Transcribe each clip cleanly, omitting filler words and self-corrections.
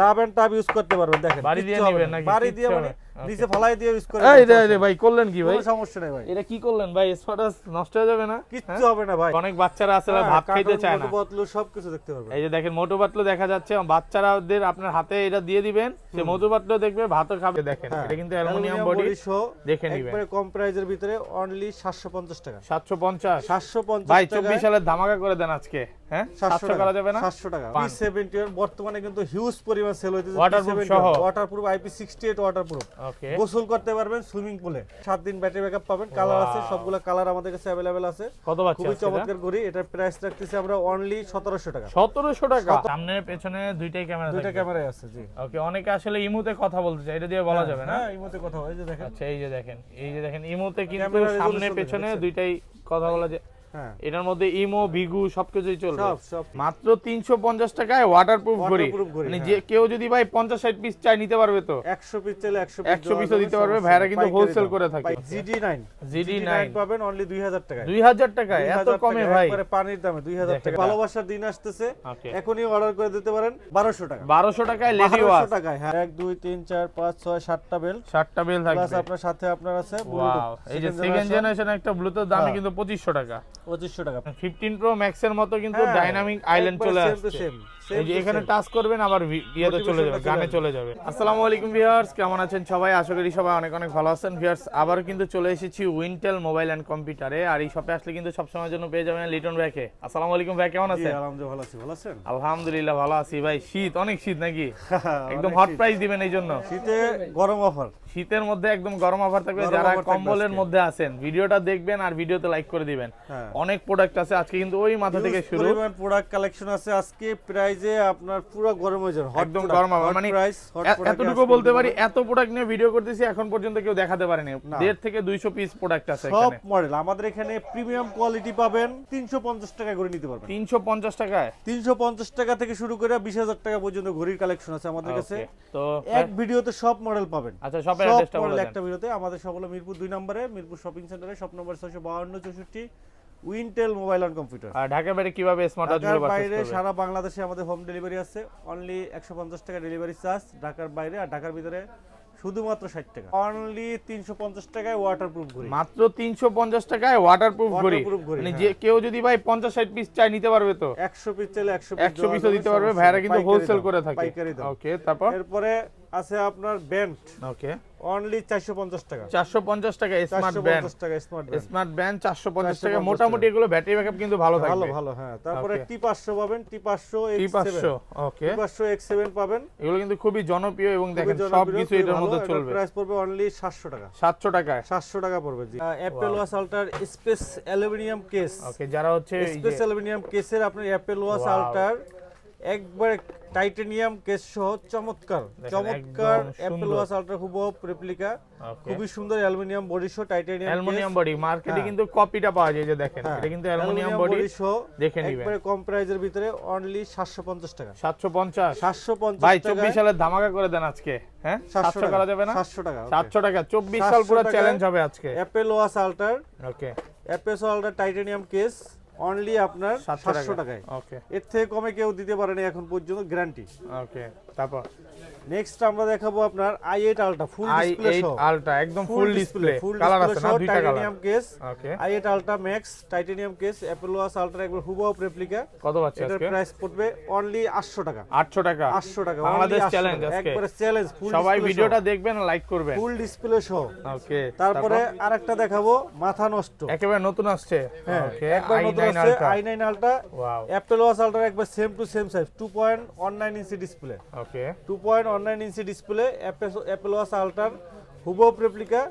Tub and tub use করতে পারবেন। দেখেন বাড়ি দিয়ে নেবেন নাকি? বাড়ি দিয়ে মানে নিচে ফালাই দিয়ে ইউজ করে। এই রে ভাই করলেন কি ভাই? কোনো সমস্যা নাই ভাই। এটা কি করলেন ভাই? স্পটাস নষ্ট হয়ে যাবে না? কিচ্ছু হবে না ভাই। অনেক বাচ্চারা আছে ভাত খাইতে চায় না। মোটু পাতলু সবকিছু দেখতে পারবেন। এই যে দেখেন মোটু পাতলু দেখা যাচ্ছে, বাচ্চারাদের আপনার হাতে এটা দিয়ে দিবেন, সে মোটু পাতলু দেখবে ভাতও খাবে। দেখেন এটা কিন্তু অ্যালুমিনিয়াম বডি দেখে নিবেন। একবারে কম প্রাইজের ভিতরে অনলি 750 টাকা। 750 750 ভাই টাকা। 24 সালের ধামাকা করে দেন আজকে। হ্যাঁ 700 করা যাবে না? 700 টাকা। P70 এর বর্তমানে কিন্তু হিউজ পরিমাণ সেল হইতেছে। ওয়াটারপ্রুফ সহ, ওয়াটারপ্রুফ IP68 ওয়াটারপ্রুফ। ওকে, গোসল করতে পারবেন সুইমিং পুলে। 7 দিন ব্যাটারি ব্যাকআপ পাবেন। কালার আছে, সবগুলা কালার আমাদের কাছে अवेलेबल আছে। কত বাচ্চা খুবই আছে? চমৎকার ঘড়ি। এটার প্রাইস রাখতেছি আমরা অনলি 1700 টাকা। 1700 টাকা। সামনে পেছনে দুইটাই ক্যামেরা, দুইটা ক্যামেরাই আছে জি। ওকে, অনেকে আসলে ইমোতে কথা বলতে চায়, এটা দিয়ে বলা যাবে না? হ্যাঁ ইমোতে কথা হয়, এই যে দেখেন। আচ্ছা এই যে দেখেন, এই যে দেখেন ইমোতে কিন্তু ক্যামেরা সামনে রেজোলিউশন পেছনে দেখেন। দুইটাই কথা বলা যায়। হ্যাঁ এটার মধ্যে ইমো ভিগু সবকিছুই চলবে। সব মাত্র 350 টাকায় ওয়াটারপ্রুফ ঘড়ি। Waterproof ঘড়ি, মানে হ্যাঁ। যে কেউ যদি ভাই 50-60 পিস চাই নিতে পারবে তো? 100 পিস চাইলে 100 100 পিসও দিতে পারবে। ভাইরা কিন্তু হোলসেল করে থাকে। GD9 পাবেন অনলি 2000 টাকায়। 2000 টাকায় এত কমে ভাই? একবারে পানির দামে 2000 টাকা। ভালোবাসার দিন আসতেছে, ওকে, এখনই অর্ডার করে দিতে পারেন 1200 টাকা। 1200 টাকায় লেডি ওয়াচ। 1200 টাকায় হ্যাঁ। 1 2 3 4 5 6 7টা বেল, 7টা বেল প্লাস থাকবে। আপনার সাথে আপনার আছে ওয়াও, এই যে সেকেন্ড জেনারেশন একটা ব্লুটুথ দামে হ্যাঁ। কিন্তু 2500 টাকা। 2500 টাকা। 15 প্রো ম্যাক্স এর মতো কিন্তু হ্যাঁ, ডাইনামিক আইল্যান্ড একবার চলে same to আসছে। same, এই যে same to এখানে same। টাচ করবেন আবার ইয়েতে চলে যাবে, গানে চলে যাবে। আসসালামু আলাইকুম ভিউয়ার্স, কেমন আছেন সবাই? আশা করি সবাই অনেক অনেক ভালো আছেন। ভিউয়ার্স আবার কিন্তু চলে এসেছি উইন্টেল মোবাইল এন্ড কম্পিউটারে। আর এই শপে আসলে কিন্তু সব সময়ের জন্য পেয়ে যাবেন লিটন ভাইকে। আসসালামু আলাইকুম ভাই, কেমন জি আছেন? আলহামদুলিল্লাহ ভালো আছি। ভালো আছেন? আলহামদুলিল্লাহ ভালো আছি ভাই। শীত, অনেক শীত নাকি? একদম হট প্রাইস দিবেন এই জন্য? শীতে গরম অফার। শীতের মধ্যে একদম গরম অফার থাকবে। গরম যারা offer থাকবে কম্বলের আজকে। মধ্যে আছেন ভিডিওটা দেখবেন আর ভিডিওতে লাইক করে দিবেন। হ্যাঁ। অনেক প্রোডাক্ট আছে আজকে কিন্তু ওই মাথা থেকে Huge শুরু। পরিমাণ প্রোডাক্ট কালেকশন আছে আজকে। প্রাইজে আপনার পুরো গরম হয়ে যাবে। একদম গরম হবে। মানে এতটুকু বলতে পারি, এত প্রোডাক্ট নিয়ে ভিডিও করতেছি এখন পর্যন্ত কেউ দেখাতে পারেনি। 1.5 থেকে 200 পিস প্রোডাক্ট আছে সব এখানে। মডেল আমাদের এখানে প্রিমিয়াম কোয়ালিটি পাবেন। 350 টাকা করে নিতে পারবেন। 350 টাকায় 350 টাকা থেকে শুরু করে 20000 টাকা পর্যন্ত ঘড়ির কালেকশন আছে আমাদের কাছে। ওকে, তো এক ভিডিওতে সব মডেল পাবেন। আচ্ছা শপের সব অ্যাড্রেসটা মডেল বলে দেন। একটা ভিডিওতে। আমাদের সব হলো মিরপুর 2 নম্বরে, মিরপুর শপিং সেন্টারে, শপ নম্বর 652 64, উইন্টেল মোবাইল এন্ড কম্পিউটার। আর ঢাকার বাইরে কিভাবে স্মার্ট ওয়াচগুলো ঢাকার পারচেজ বাইরে করবে? সারা বাংলাদেশে আমাদের হোম ডেলিভারি আছে। অনলি 150 টাকা ডেলিভারি চার্জ ঢাকার বাইরে। আর ঢাকার ভিতরে শুধুমাত্র 60 টাকা। অনলি 350 টাকায় ওয়াটারপ্রুফ ঘড়ি। মাত্র 350 টাকায় ওয়াটারপ্রুফ ঘড়ি। Waterproof ঘড়ি, মানে হ্যাঁ। যে কেউ যদি ভাই 50-60 পিস চাই নিতে পারবে তো? 100 পিস চাইলে 100 পিসও দিতে পারবে। ভাইরা কিন্তু হোলসেল করে থাকে। পাইকারি দাম। ওকে, তারপর এরপরে আছে আপনার ব্যান্ড। ওকে, অনলি 450 টাকা। 450 টাকা স্মার্ট ব্যান্ড। 450 টাকা স্মার্ট ব্যান্ড। স্মার্ট ব্যান্ড 450 টাকা। 450 মোটামুটি এগুলো ব্যাটারি ব্যাকআপ কিন্তু ভালো থাকবে। ভালো ভালো হ্যাঁ। তারপরে Okay. T500 পাবেন, T500 T500 X7। ওকে, T500 X7 পাবেন। এগুলো কিন্তু খুবই জনপ্রিয় এবং দেখেন খুবই সব জনপ্রিয়, কিছু খুবই এটার ভালো। মধ্যে এটার চলবে। প্রাইস পড়বে অনলি 700 টাকা। 700 টাকায় 700 টাকা পড়বে জি। অ্যাপল ওয়াচ আল্ট্রার স্পেস অ্যালুমিনিয়াম কেস। ওকে, যারা হচ্ছে এই যে স্পেস অ্যালুমিনিয়াম কেসের আপনার অ্যাপল ওয়াচ Wow. আল্ট্রার একবারে টাইটানিয়াম কেস সহ চমৎকার চমৎকার একদম অ্যাপল সুন্দর। ওয়াচ আল্ট্রা হুবহু রেপ্লিকা। ওকে, খুবই সুন্দর অ্যালুমিনিয়াম বডি সহ টাইটানিয়াম অ্যালুমিনিয়াম বডি মার্কেটে হ্যাঁ। কিন্তু কপিটা পাওয়া যায়, যে দেখেন এটা কিন্তু অ্যালুমিনিয়াম বডি। সহ দেখে নিবেন। একবারে কম প্রাইজের ভিতরে অনলি 750 টাকা। 750 750 ভাই টাকা। 24 সালের ধামাকা করে দেন আজকে। হ্যাঁ 700 করা যাবে না? 700 টাকা। 700 টাকা 24 সাল পুরো 700 চ্যালেঞ্জ হবে আজকে। অ্যাপল ওয়াচ আল্ট্রার okay, Apple Watch ultra titanium case only আপনার 700 টাকায়। ওকে, এর থেকে কমে কেউ দিতে পারেনি এখন পর্যন্ত, গ্যারান্টি। ওকে, তারপর নেক্সট আমরা দেখাবো আপনার i8 ultra full display i8 সহ। আলট্রা একদম full display, full colour display আছে না? সহ দুইটা colour. Titanium case. Okay, i8 ultra max titanium case Apple Watch ultra একবার হুবহু রেপ্লিকা। কত পাচ্ছে এটার আজকে? প্রাইস পড়বে অনলি 800 টাকা। 800 টাকা 800 টাকা বাংলাদেশ চ্যালেঞ্জ আজকে। একবারে চ্যালেঞ্জ ফুল সবাই ভিডিওটা দেখবেন, লাইক করবেন। ফুল ডিসপ্লে সহ। ওকে, তারপরে আরেকটা দেখাবো মাথা নষ্ট। একেবারে নতুন আসছে। হ্যাঁ ওকে, একবার নতুন i9 আছে ultra. i9 ultra wow, Apple Watch ultra একবার same to same size 2.19 inch display. Okay, 2.19 inch display Apple Watch আলট্রার হুবহু রেপ্লিকা।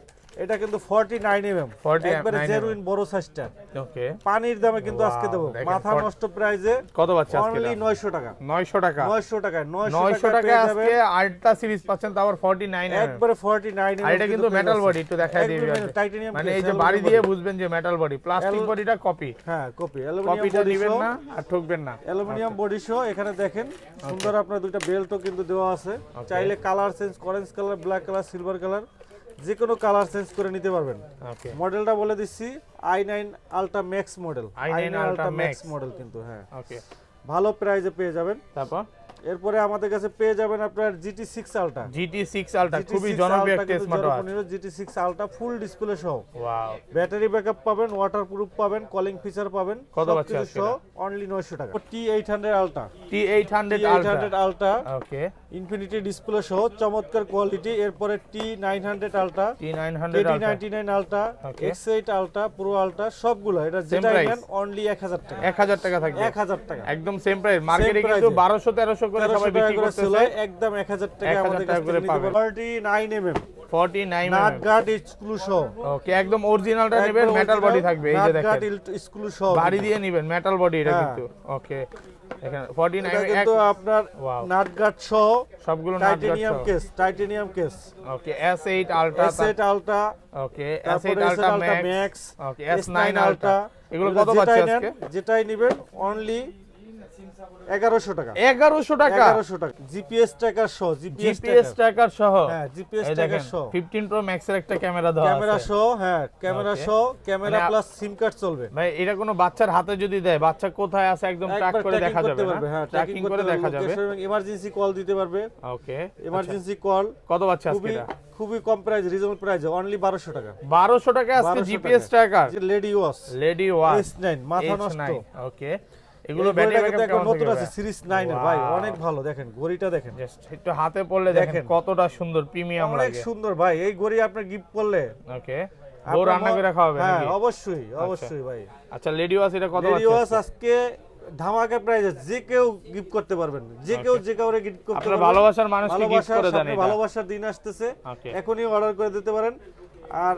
এটা কিন্তু 49 mm 49 একবারে mm জেনুইন বড় সাইজটা। ওকে, পানির দামে কিন্তু আজকে দেবো দেখেন, মাথা নষ্ট প্রাইজে কত পাচ্ছে আজকে? অনলি 900 টাকা। 900 টাকা 900 টাকা 900 টাকা আজকে আলট্রা সিরিজ পাচ্ছেন, তাও আবার 49 mm। একবারে 49 mm। আর এটা কিন্তু মেটাল বডি, একটু দেখাই দিই। টাইটানিয়াম মানে এই যে বাড়ি দিয়ে বুঝবেন যে মেটাল বডি, প্লাস্টিক বডিটা কপি। হ্যাঁ কপি অ্যালুমিনিয়াম কপিটা বডি দিবেন সহ। না আর ঠকবেন না। অ্যালুমিনিয়াম বডি সহ এখানে দেখেন সুন্দর আপনার দুইটা বেল্টও কিন্তু দেওয়া আছে। চাইলে colour change, orange colour, black colour, silver colour, যে কোনো কালার চেঞ্জ করে নিতে পারবেন। ওকে, মডেলটা বলে দিচ্ছি i9 ultra max model. i9 ultra Ultra Max max model কিন্তু হ্যাঁ ওকে, ভালো প্রাইজে পেয়ে যাবেন। তারপর এরপরে আমাদের কাছে পেয়ে যাবেন আপনার GT6 Ultra। GT6 Ultra খুবই জনপ্রিয় একটা smartwatch. GT6 Ultra full display সহ। ওয়াও, ব্যাটারি ব্যাকআপ পাবেন, ওয়াটারপ্রুফ পাবেন, কলিং ফিচার পাবেন, কত পাচ্ছেন সবকিছু আজকে সহ অনলি 900 টাকা। T800 Ultra, T800 Ultra ওকে, ইনফিনিটি ডিসপ্লে সহ চমৎকার কোয়ালিটি। এরপরে T900 Ultra, T900 KD99 Ultra, Okay. X8 Ultra, Pro Ultra সবগুলো এটা যেটা price? নেন অনলি 1000 টাকা। 1000 টাকা থাকবে, 1000 টাকা একদম সেম প্রাইস। মার্কেটে price কিন্তু এ। 1200-1300 করে সবাই বিক্রি করতেছে, একদম 1000 টাকা 1000 আমাদের টাকা কাছ করে থেকে নিতে পাবেন। পারবেন। 49 49 নাট গার্ড এক্সক্লুসিভ। ওকে, একদম অরিজিনালটা নেবেন, মেটাল বডি থাকবে, এই যে নাট গার্ড দেখেন এক্সক্লুসিভ বাড়ি দিয়ে নেবেন, মেটাল বডি এটা হ্যাঁ। কিন্তু। ওকে, এখানে 49 এটা কিন্তু আপনার Wow. নাট গার্ড সহ সবগুলো নাট গার্ড টাইটেনিয়াম কেস। ওকে, S8 Ultra, S8 Ultra, ওকে, তারপরে S8 Ultra Max, ওকে, S9 Ultra, এগুলো কত পাচ্ছে আজকে? যেটাই নেবেন অনলি 1100 টাকা। 1100 টাকা 1100 টাকা জিপিএস ট্র্যাকার সহ। জিপিএস ট্র্যাকার সহ। হ্যাঁ, জিপিএস এই ট্র্যাকার দেখেন সহ 15 Pro Max এর একটা ক্যামেরা দেওয়া ক্যামেরা আছে। সহ। হ্যাঁ, ক্যামেরা Okay. সহ, ক্যামেরা মানে প্লাস সিম কার্ড চলবে। ভাই এটা কোনো বাচ্চার হাতে যদি দেয়, বাচ্চা কোথায় আছে একদম ট্র্যাক একবার করে tracking দেখা করতে যাবে, পারবে, হ্যাঁ, ট্র্যাকিং tracking করে করতে দেখা পারবে, যাবে। লোকেশন এবং ইমার্জেন্সি কল দিতে পারবে। ওকে, ইমার্জেন্সি কল কত পাচ্ছে আজকে খুবই এটা? খুবই কম প্রাইস, রিজনেবল প্রাইসে অনলি 1200 টাকা। 1200 টাকা আজকে 1200 জিপিএস টাকা। ট্র্যাকার যে lady watch lady watch S9 মাথা নষ্ট। ওকে, এগুলো ব্যাটারি ব্যাকআপ কেমন নতুন থাকে আছে ভাই? সিরিজ 9 এর ভাই, Wow. অনেক ভালো। দেখেন ঘড়িটা দেখেন, Just একটু হাতে পড়লে দেখেন দেখেন। কতটা সুন্দর, প্রিমিয়াম অনেক লাগে। সুন্দর ভাই। এই ঘড়ি আপনি গিফট করলে ওকে, বউ আপনার রান্না করে খাওয়াবে হ্যাঁ, নাকি? অবশ্যই অবশ্যই ভাই। আচ্ছা, লেডি ওয়াচ এটা কত লেডি পাচ্ছে ওয়াচ আজকে? আজকে ধামাকা প্রাইসে যে কেউ গিফট করতে পারবেন, যে কেউ যে কাউরে গিফট করতে আপনার পারবেন। ভালোবাসার মানুষকে গিফট ভালোবাসার করে দেন সামনে এটা। ভালোবাসার দিন আসতেছে, Okay. এখনই অর্ডার করে দিতে পারেন। আর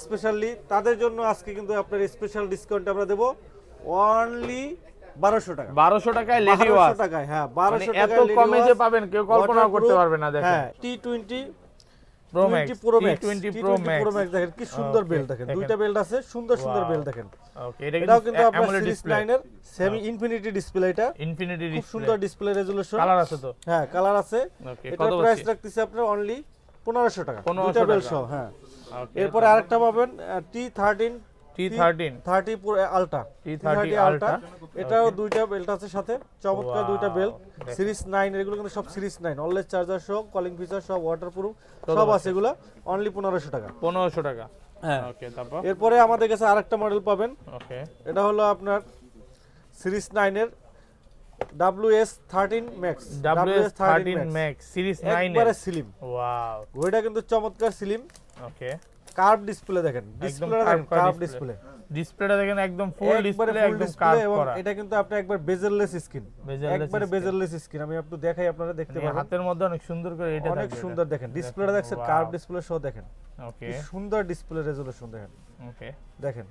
স্পেশালি তাদের জন্য আজকে কিন্তু আপনার স্পেশাল ডিসকাউন্ট আমরা দেব অনলি 1200 টাকা। 1200 টাকায় লেডি 1200 ওয়াচ, টাকায়, হ্যাঁ, মানে 1200 এত টাকায় লেডি কমে যে ওয়াচ, পাবেন কেউ কল্পনাও করতে waterproof, পারবে না। দেখেন হ্যাঁ, T20 Pro Max, Pro Max, T20 T20 Pro Max। Pro Max দেখেন কি সুন্দর Okay, বেল্ট দেখেন, দেখেন। দুইটা বেল্ট আছে, সুন্দর সুন্দর Wow. বেল্ট দেখেন। ওকে, এটা এটাও কিন্তু কিন্তু আপনার AMOLED সিরিজ ডিসপ্লে, 9 এর সেমি ইনফিনিটি ডিসপ্লে। এটা ইনফিনিটি খুব ডিসপ্লে, সুন্দর ডিসপ্লে রেজোলিউশন। কালার আছে তো? হ্যাঁ, কালার আছে। ওকে, এটার কত প্রাইস পাচ্ছি? রাখতেছি আপনার অনলি 1500 টাকা, 1500 দুইটা বেল্ট টাকা। সহ। হ্যাঁ, ওকে, এরপরে আরেকটা পাবেন T13 T13 30 Pro Ultra, T30 Ultra। এটাও দুইটা বেল্ট আছে সাথে, চমৎকার Wow, দুইটা বেল্ট। দেখেন। সিরিজ 9 এগুলো কিন্তু সব সিরিজ 9, অলওয়েজ চার্জার সহ, কলিং ফিচার সব, ওয়াটারপ্রুফ কত সব পাচ্ছি? আছে। এগুলো অনলি 1500 টাকা। 1500 টাকা। হ্যাঁ, ওকে, তারপর এরপরে আমাদের কাছে আরেকটা মডেল পাবেন। ওকে, এটা হলো আপনার সিরিজ 9 এর WS13 Max, WS13 Max series 9 একবারে এর। স্লিম। ওয়াও, ঘড়িটা কিন্তু চমৎকার স্লিম, ওকে, কার্ভ ডিসপ্লে দেখেন, ডিসপ্লেটা দেখেন, কার্ভ ডিসপ্লে, ডিসপ্লেটা দেখেন একদম ফুল ডিসপ্লে, একদম ডিসপ্লে। কার্ভ এবং করা। এটা কিন্তু আপনি একবার বেজেললেস স্ক্রিন, Bezel-less একবারে screen। Bezel-less screen. আমি একটু দেখাই, আপনারা দেখতে মানে পাবেন, হাতের মধ্যে অনেক সুন্দর করে এটা অনেক থাকবে সুন্দর। এটা। দেখেন ডিসপ্লেটা দেখছেন, Wow. কার্ভ ডিসপ্লে সহ দেখেন, ওকে, কি সুন্দর ডিসপ্লে রেজোলিউশন দেখেন। ওকে, দেখেন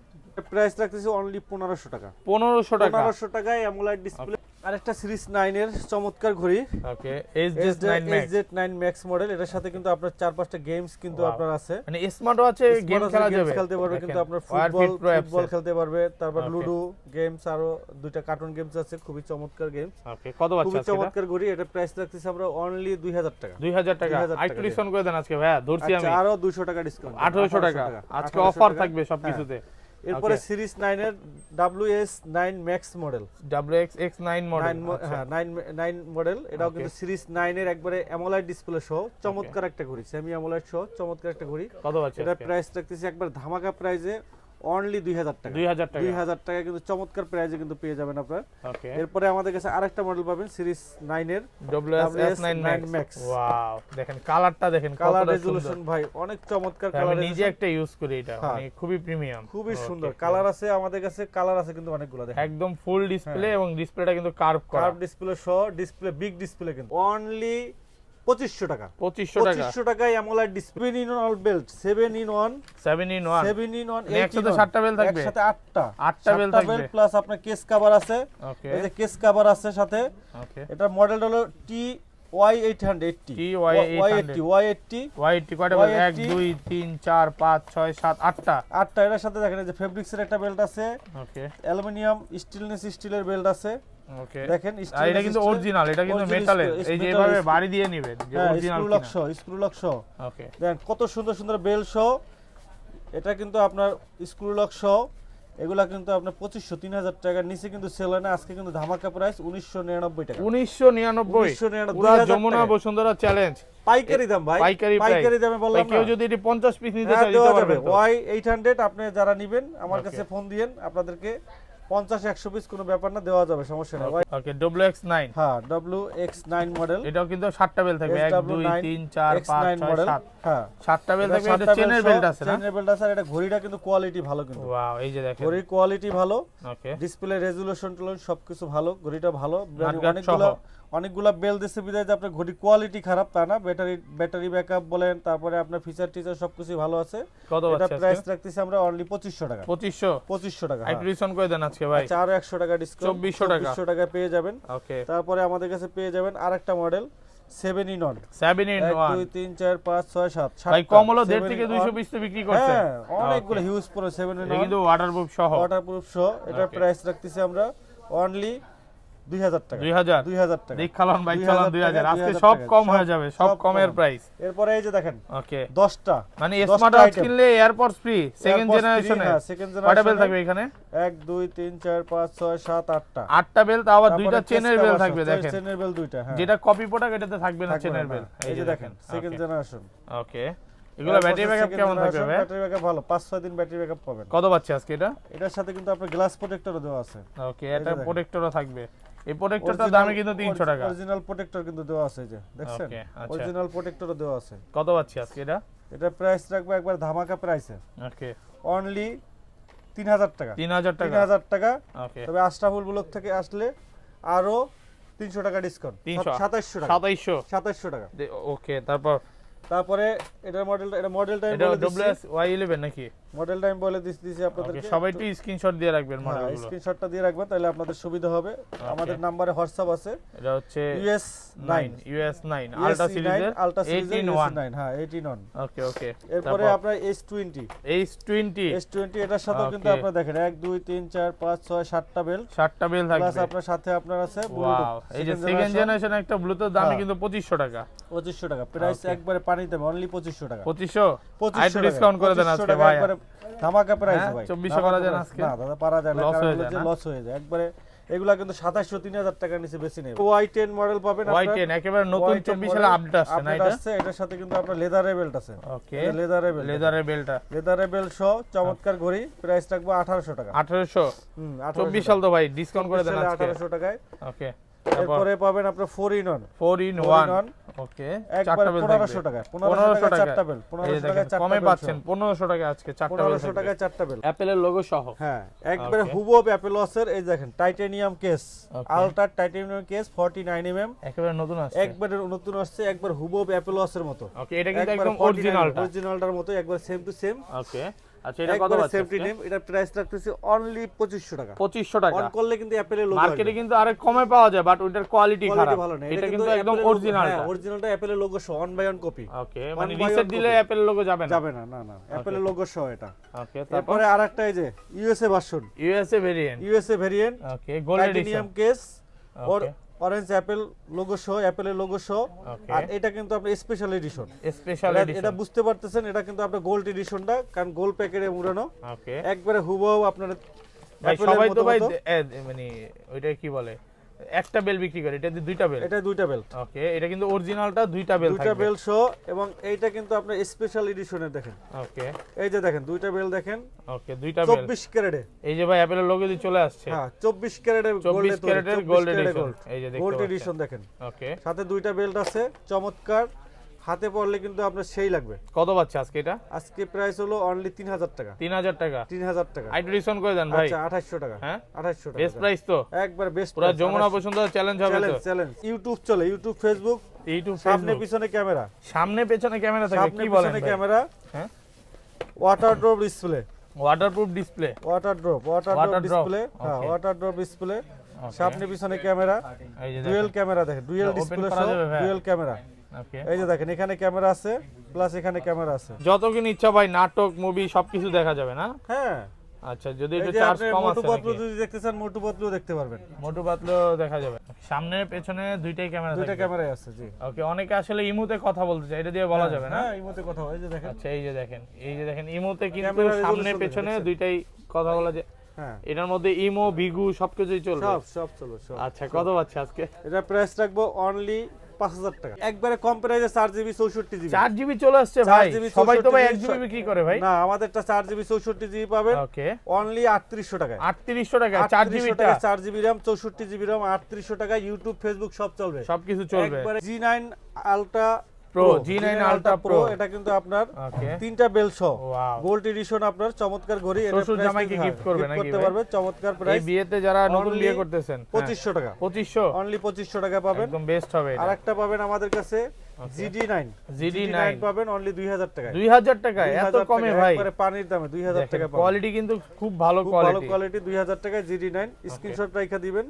প্রাইস রাখতেছি অনলি 1500 টাকা। 1500 টাকা। 1500 টাকায় অ্যামোলেড ডিসপ্লে। আরেকটা সিরিজ 9 এর চমৎকার ঘড়ি, ওকে, SZ9 Max, SZ9 Max model. এটার সাথে কিন্তু আপনার 4-5টা গেমস কিন্তু Wow. আপনার আছে। মানে স্মার্ট ওয়াচে গেম খেলা যাবে, খেলতে পারবে কিন্তু আপনার Wirefit Pro apps ফুটবল এর। খেলতে পারবে, তারপর Okay. লুডো গেমস, আরো দুইটা কার্টুন গেমস আছে, খুবই চমৎকার গেমস, ওকে, কত পাচ্ছে খুবই আজকে এটা? চমৎকার ঘড়ি। এটা প্রাইস রাখতেছি আমরা অনলি 2000 টাকা। 2000 টাকা। 2000 আরেকটু টাকা ডিসকাউন্ট করে দেন আজকে ভাইয়া, ধরছি আচ্ছা, আমি। আরো 200 টাকা ডিসকাউন্ট, 1800 টাকা আজকে 1800 অফার টাকা। থাকবে হ্যাঁ। সবকিছুতে। এরপরে Okay. সিরিজ 9 এর WS9 Max model, WX9 model. হ্যাঁ 9 মডেল। এটাও Okay. কিন্তু সিরিজ 9 এর একবারে অ্যামোলেড ডিসপ্লে সহ চমৎকার একটা ঘড়ি, সেমি অ্যামোলেড সহ চমৎকার একটা ঘড়ি। কত পাচ্ছে এটা আজকে? প্রাইস রাখতেছি একবার ধামাকা প্রাইসে অনলি 2000 টাকা। 2000 টাকা। 2000 টাকা কিন্তু চমৎকার প্রাইসে কিন্তু পেয়ে যাবেন আপনারা। ওকে, এরপরে আমাদের কাছে আরেকটা মডেল পাবেন সিরিজ 9 এর WS9 Max। ওয়াও, দেখেন কালারটা দেখেন কালার কতটা রেজোলিউশন সুন্দর। ভাই, অনেক চমৎকার আমি কালার নিজে একটা ইউজ করি এটা, হ্যাঁ। মানে খুবই প্রিমিয়াম, খুবই সুন্দর কালার আছে আমাদের কাছে, কালার আছে কিন্তু অনেকগুলো। দেখেন একদম ফুল ডিসপ্লে হ্যাঁ। এবং ডিসপ্লেটা কিন্তু কার্ভ করা। কার্ভ ডিসপ্লে সহ, ডিসপ্লে বিগ ডিসপ্লে কিন্তু অনলি 2500 টাকা। 2500 টাকা। 2500 টাকায় AMOLED display, 7 in 1 belt, 7 in 1, 7 in 1 7 in 1, মানে 8 একসাথে in 1, 7টা বেল থাকবে? একসাথে 8টা 8টা বেল থাকবে প্লাস আপনার কেস কভার আছে। ওকে, এই যে কেস কভার আছে সাথে। ওকে, এটা মডেলটা হলো TY880, TY880, Y80 Y80 কয়টা বেল? 1 Y80 2 3 4 5 6 7 8টা। 8টা। এর সাথে দেখেন এই যে ফেব্রিক্সের একটা বেল্ট আছে, ওকে, অ্যালুমিনিয়াম স্টেনলেস স্টিলের বেল্ট আছে। ওকে, দেখেন আর এটা কিন্তু অরিজিনাল, এটা কিন্তু মেটালের। এই যে এভাবে বাড়ি দিয়ে নেবেন যে অরিজিনাল স্ক্রু লক সহ। ওকে, দেখেন কত সুন্দর সুন্দর বেল সহ। এটা কিন্তু আপনার স্ক্রু লক সহ, এগুলা কিন্তু আপনার 2500 3000 টাকার নিচে কিন্তু সেল হয় না। আজকে কিন্তু ধামাকা প্রাইস 1999 টাকা। 1999 পুরো যমুনা বসুন্ধরা চ্যালেঞ্জ পাইকারি দাম ভাই, পাইকারি দামে বললাম না। কেউ যদি এটি 50 পিস নিতে হ্যাঁ, চায় দেওয়া দিতে যাবে। পারবেন তো? Y800 আপনি যারা নেবেন আমার কাছে ফোন দিয়েন, আপনাদেরকে 50-100 পিস কোনো ব্যাপার না, দেওয়া যাবে, সমস্যা নেই। ওকে WX9 হ্যাঁ, WX9 মডেল। এটাও কিন্তু 7টা বেল থাকবে 1 2 3 4 5 6 7 হ্যাঁ 7টা বেল থাকবে। এটা চেনের বেল্ট আছে না? চেনের বেল্ট আছে। আর এটা ঘড়িটা কিন্তু কোয়ালিটি ভালো কিন্তু। ওয়াও, এই যে দেখেন ঘড়ির কোয়ালিটি ভালো, ওকে ডিসপ্লে রেজোলিউশন সবকিছু ভালো, ঘড়িটা ভালো। মাঠগার্ড সহ। অনেকগুলা বেল দিচ্ছে বিদায় যে আপনার ঘড়ি কোয়ালিটি খারাপ তা না। ব্যাটারি ব্যাকআপ বলেন, তারপরে আপনার ফিচার টিচার সবকিছু ভালো আছে। কত এটা আছে প্রাইস আজকে? রাখতেছি আমরা অনলি 2500 টাকা। 2500 টাকা। একটু ডিসকাউন্ট করে দেন আজকে ভাই। আচ্ছা, আরো 100 টাকা ডিসকাউন্ট, 2400 টাকা। 2400 টাকা পেয়ে যাবেন। ওকে তারপরে আমাদের কাছে পেয়ে যাবেন আরেকটা মডেল 7 in 1 7 in 1 1 2 3 4 5 6 7 ভাই কম হলো 1.5 থেকে 200 পিস তো বিক্রি করছে। হ্যাঁ, অনেকগুলো হিউজ পুরো 7 in এটা 1 কিন্তু ওয়াটারপ্রুফ সহ। ওয়াটারপ্রুফ সহ। এটার Okay. প্রাইস রাখতেছি আমরা অনলি 2000 টাকা। 2000 টাকা। দেখ খালান ভাই, চালান 2000 আজকে 2000 সব টাকা। কম হয়ে যাবে, সব কমের কম। প্রাইস। এরপরে এই যে দেখেন ওকে 10টা মানে 10টা স্মার্ট ওয়াচ item। কিনলে AirPods free second AirPods free, জেনারেশনে। হ্যাঁ, second কয়টা বেল generation থাকবে এখানে? 1 2 3 4 5 6 7 8টা। 8টা বেল, তাও আবার তারপরে দুইটা চেনের চেষ্টা বেল বাসা, থাকবে দেখেন। চেনের বেল দুইটা, হ্যাঁ। যেটা কপি প্রোডাক্ট এটাতে থাকবে না থাকবে চেনের না, বেল। এই যে দেখেন সেকেন্ড জেনারেশন। ওকে এগুলো ব্যাটারি ব্যাকআপ কেমন থাকবে ভাই? ব্যাটারি ব্যাকআপ ভালো, 5-6 দিন ব্যাটারি ব্যাকআপ পাবেন। কত পাচ্ছে আজকে এটা? এটার সাথে কিন্তু আপনার গ্লাস প্রোটেক্টরও দেওয়া আছে। ওকে এটা প্রোটেক্টরও থাকবে। এই প্রোটেক্টরটার দামে কিন্তু 300 টাকা। অরিজিনাল প্রোটেক্টর কিন্তু দেওয়া আছে, এই যে দেখছেন, Okay, আচ্ছা। অরিজিনাল প্রোটেক্টরও দেওয়া আছে। কত পাচ্ছি আজকে এটা? এটা প্রাইস রাখবো একবার ধামাকা প্রাইসে ওকে অনলি 3000 টাকা। 3000 টাকা। 3000 টাকা। ওকে তবে আশরাফুল ব্লক থেকে আসলে আরো 300 টাকা ডিসকাউন্ট, 2700 টাকা। 2700 টাকা। ওকে তারপরে এটার মডেলটা, এটা মডেলটা আমি এটা বলে দিচ্ছি, WS-Y11 নাকি? মডেলটা আমি বলে দিচ্ছি আপনাদেরকে। ওকে সবাই একটু স্ক্রিনশট দিয়ে রাখবেন মডেলগুলো। স্ক্রিনশটটা দিয়ে রাখবেন, তাহলে আপনাদের সুবিধা হবে। আমাদের নম্বরে হোয়াটসঅ্যাপ আছে। এটা হচ্ছে US9 আলট্রা সিরিজের আলট্রা সিরিজের 18 হ্যাঁ 18 ওকে ওকে এরপরে আপনার S20 S20 এটার সাথেও কিন্তু Okay. আপনারা দেখেন 1 2 3 4 5 6 7টা বেল, 7টা বেল প্লাস থাকবে। আপনার সাথে আপনার আছে ওয়াও এই যে সেকেন্ড জেনারেশন একটা ব্লুটুথ দামে হ্যাঁ। কিন্তু 2500 টাকা। 2500 টাকা প্রাইস, Okay. একবারে পানিতে দাম অনলি 2500 টাকা। 2500 2500 আইটু ডিসকাউন্ট করে দেন 2500 আজকে টাকা ভাই। একবারে ধামাকা প্রাইস হ্যাঁ, ভাই। 2400 করা যায় না আজকে? না দাদা পারা যায় না, Loss কারণ হয়ে হলো যায় যে না? লস হয়ে যায় একবারে। এগুলা কিন্তু 2700 3000 টাকার নিচে বেশি নেই। Y10 মডেল পাবেন আপনারা। Y10 একেবারে নতুন 24 সালে আপডেট আসছে না এটা? আসছে, এটার সাথে কিন্তু আপনার লেদারের বেল্ট আছে। ওকে লেদারের বেল্ট, লেদারের বেলটা লেদারের বেল্ট সহ চমৎকার ঘড়ি, প্রাইস রাখবো 1800 টাকা। 1800 24 সাল তো ভাই ডিসকাউন্ট করে দেন আজকে। 1800 টাকায়। ওকে এরপরে পাবেন আপনার 4 in 1 4 in 1 ওকে একবার চারটা বেল 1500 টাকা। 1500 টাকা চারটা বেল, 1500 টাকা চারটা কমে বেল পাচ্ছেন 1500 টাকা আজকে চারটা বেল 1500 টাকা চারটা বেল। অ্যাপেলের লোগো সহ। হ্যাঁ একবারে Okay. হুবহু অ্যাপেল ওয়াচের, এই দেখেন titanium case, Okay. Ultra titanium case 49 mm, একেবারে নতুন আসছে। একবারে নতুন আসছে, একবার হুবহু অ্যাপেল ওয়াচের মতো। ওকে এটা কিন্তু একদম অরিজিনালটা। অরিজিনালটার মতো একবার সেম টু সেম। ওকে আচ্ছা এটা কত পাচ্ছেন? Same to name. এটা প্রাইস রাখতেছি অনলি 2500 টাকা। 2500 টাকা। অন করলে কিন্তু অ্যাপেলের লোগো মার্কেটে কিন্তু আরে কমে পাওয়া যায় বাট ওটার কোয়ালিটি খারাপ। ভালো না, এটা কিন্তু একদম অরিজিনালটা। অরিজিনালটা অ্যাপেলের লোগো সহ, অন বাই অন কপি। ওকে মানে One by রিসেট one দিলে copy। অ্যাপেল লোগো যাবে না? যাবে না, না না, অ্যাপেলের লোগো সহ এটা। ওকে তারপর তারপরে আরেকটা এই যে USA version, USA variant. USA variant okay gold edition. Titanium case আর ওকে অরেঞ্জ অ্যাপেল লোগো সহ, অ্যাপেলের লোগো সহ। ওকে আর এটা কিন্তু আপনার স্পেশাল এডিশন। স্পেশাল এটা এডিশন। বুঝতে পারতেছেন, এটা কিন্তু আপনার গোল্ড এডিশনটা, কারণ গোল্ড প্যাকেটে মুড়ানো, ওকে একবারে হুবহু আপনার ভাই অ্যাপেলের সবাই তো মতো ভাই মতো। মানে ওইটা কি বলে একটা বেল বিক্রি করে, এটা দিয়ে দুইটা বেল। এটা দুইটা বেল্ট, ওকে এটা কিন্তু অরিজিনালটা দুইটা বেল দুইটা থাকবে। বেল্ট সহ, এবং এইটা কিন্তু আপনার স্পেশাল এডিশনের দেখেন, ওকে এই যে দেখেন দুইটা বেল দেখেন, ওকে দুইটা বেল। 24 ক্যারেটে। এই যে ভাই অ্যাপেলের লোগো দিয়ে চলে আসছে। হ্যাঁ 24 ক্যারেটের 24 ক্যারেটের গোল্ড এডিশন। এই যে দেখতে গোল্ড পাচ্ছেন। এডিশন দেখেন, ওকে সাথে দুইটা বেল্ট আছে চমৎকার, হাতে পড়লে কিন্তু আপনার সেই লাগবে। কত পাচ্ছে আজকে এটা? আজকে প্রাইস হলো অনলি 3000 টাকা। 3000 টাকা। 3000 টাকা। আইটু ডিসকাউন্ট করে দেন ভাই। আচ্ছা 2800 টাকা। হ্যাঁ 2800 টাকা। বেস্ট প্রাইস তো একবার বেস্ট পুরো যমুনা বসুন্ধরা চ্যালেঞ্জ হবে তো? চ্যালেঞ্জ। ইউটিউব চলে, ইউটিউব ফেসবুক, ইউটিউব সামনে ফেসবুক পিছনে ক্যামেরা, সামনে পেছনে ক্যামেরা থাকে সামনে কি বলেন পিছনে ভাই? ক্যামেরা, হ্যাঁ water drop display, waterproof display. Water drop Water drop, display, হ্যাঁ okay. ওয়াটার ড্রপ ডিসপ্লে, সামনে পিছনে ক্যামেরা, এই যে ডুয়াল দেখেন। ক্যামেরা দেখেন, ডুয়াল Open ডিসপ্লে করা সহ যাবে ভাই? Dual camera. ওকে এই যে দেখেন এখানে ক্যামেরা আছে, প্লাস এখানে ক্যামেরা আছে। যতক্ষণ ইচ্ছা ভাই নাটক মুভি সবকিছু দেখা যাবে না? হ্যাঁ আচ্ছা যদি এই একটু যে চার্জ আপনি কম মোটু আছে পাতলু নাকি? যদি দেখতে চান, মোটু পাতলু দেখতে পারবেন। মোটু পাতলু দেখা যাবে। সামনে পেছনে দুইটাই ক্যামেরা দুইটা থাকবে। ক্যামেরাই আছে জি। ওকে অনেকে আসলে ইমোতে কথা বলতে চায়, এটা দিয়ে বলা যাবে না? হ্যাঁ এই মতে কথা হয়, এই যে দেখেন আচ্ছা এই যে দেখেন ইমোতে কিন্তু Camera সামনে resolution পেছনে দেখেন। দুইটাই কথা বলা যায়। হ্যাঁ এটার মধ্যে ইমো বিগু সবকিছুই চলবে। সব চলবে সব। আচ্ছা কত পাচ্ছে আজকে? এটা প্রাইস রাখবো অনলি 5000 টাকা, একবারে কম প্রাইসে 4GB 64GB। 4GB চলে আসছে ভাই, 4GB সবাই তো ভাই 64GB 1GB বিক্রি করে ভাই। না, আমাদেরটা 4GB 64GB পাবেন ওকে অনলি 3800 টাকায়। 3800 টাকা 4GB টা, 4GB RAM 64GB RAM 3800 টাকা। ইউটিউব ফেসবুক সব চলবে, সবকিছু চলবে। একবারে G9 Ultra Pro, G9 Ultra Pro। এটা কিন্তু আপনার ওকে তিনটা বেল সহ ওয়াও, গোল্ড এডিশন, আপনার চমৎকার ঘড়ি। এটা শ্বশুর price জামাইকে কিন্তু gift করবে নাকি করতে ভাই? পারবে, চমৎকার এই প্রাইস। বিয়েতে যারা নতুন Only বিয়ে করতেছেন 2500 টাকা, 2500 অনলি 2500 টাকা পাবেন। একদম বেস্ট হবে এটা। আরেকটা পাবেন আমাদের কাছে GD9 GD9 পাবেন অনলি 2000 টাকায়। 2000 টাকায় এত 2000 কমে টাকা, ভাই? একবারে পানির দামে 2000 টাকা পাবেন। কোয়ালিটি কিন্তু খুব ভালো খুব ভালো কোয়ালিটি। কোয়ালিটি, 2000 টাকায় GD9। স্ক্রিনশট রাখা দিবেন,